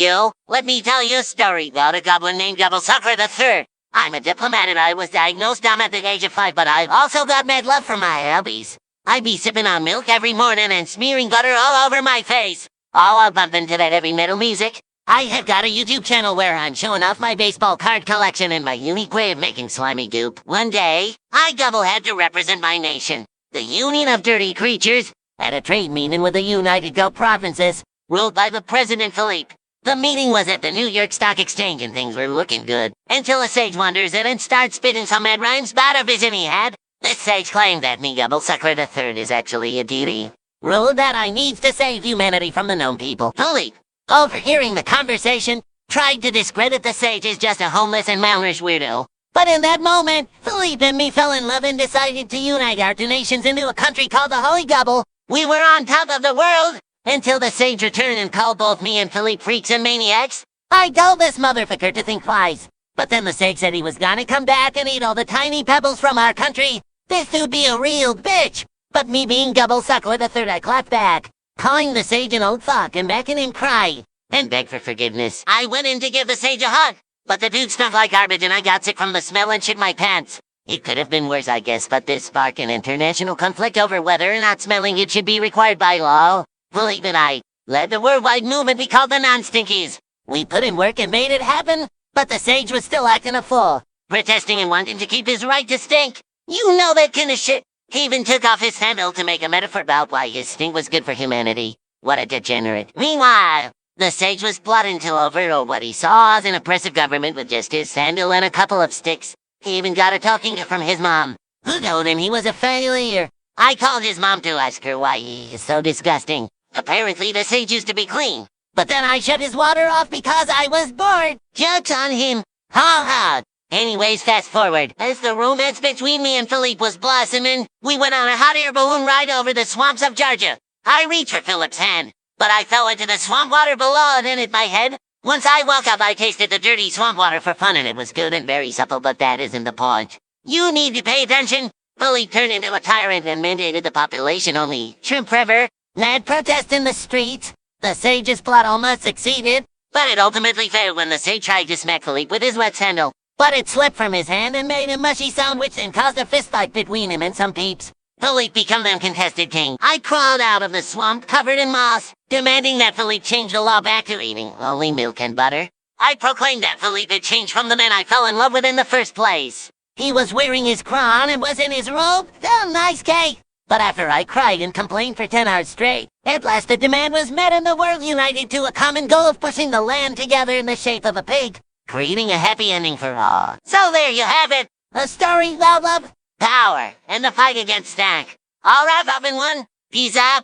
Yo, let me tell you a story about a goblin named Sukkler the Third. I'm a diplomat and I was diagnosed dumb at the age of 5, but I've also got mad love for my hobbies. I be sipping on milk every morning and smearing butter all over my face, all while bumping to that heavy metal music. I have got a YouTube channel where I'm showing off my baseball card collection and my unique way of making slimy goop. One day, I had to represent my nation, the Union of Dirty Creatures, at a trade meeting with the United Goat Provinces, ruled by the President Philippe. The meeting was at the New York Stock Exchange and things were looking good, until a sage wanders in and starts spitting some mad rhymes about a vision he had. This sage claimed that me Sukkler the Third is actually a deity, ruled that I needs to save humanity from the gnome people. Philippe, overhearing the conversation, tried to discredit the sage as just a homeless and malnourished weirdo. But in that moment, Philippe and me fell in love and decided to unite our two nations into a country called the Holy Gubble. We were on top of the world, until the sage returned and called both me and Philippe freaks and maniacs. I told this motherfucker to think twice. But then the sage said he was gonna come back and eat all the tiny pebbles from our country. This dude be a real bitch. But me being Sukkler the Third, I clapped back, calling the sage an old fuck and making him cry and beg for forgiveness. I went in to give the sage a hug, but the dude smelled like garbage and I got sick from the smell and shit my pants. It could have been worse, I guess, but this sparked an international conflict over whether or not smelling it should be required by law. Philippe and I led the worldwide movement we called the Non-Stinkies. We put in work and made it happen, but the sage was still acting a fool, protesting and wanting to keep his right to stink. You know that kind of shit. He even took off his sandal to make a metaphor about why his stink was good for humanity. What a degenerate. Meanwhile, the sage was plotting to overthrow what he saw as an oppressive government with just his sandal and a couple of sticks. He even got a talking to from his mom, who told him he was a failure. I called his mom to ask her why he is so disgusting. Apparently the sage used to be clean, but then I shut his water off because I was bored. Joke's on him. Ha ha. Anyways, fast forward. As the romance between me and Philippe was blossoming, we went on a hot air balloon ride over the swamps of Georgia. I reached for Philippe's hand, but I fell into the swamp water below and hit my head. Once I woke up, I tasted the dirty swamp water for fun and it was good and very supple, but that isn't the point. You need to pay attention. Philippe turned into a tyrant and mandated the population only shrimp forever. Mad protest in the streets. The sage's plot almost succeeded, but it ultimately failed when the sage tried to smack Philippe with his wet sandal. But it slipped from his hand and made a mushy sound which then caused a fistfight between him and some peeps. Philippe became the uncontested king. I crawled out of the swamp covered in moss, demanding that Philippe change the law back to eating only milk and butter. I proclaimed that Philippe had changed from the man I fell in love with in the first place. He was wearing his crown and was in his robe. Oh, nice cake. But after I cried and complained for 10 hours straight, at last the demand was met and the world united to a common goal of pushing the land together in the shape of a pig, creating a happy ending for all. So there you have it, a story about love, power, and the fight against stank. All wrapped up in one. Peace out.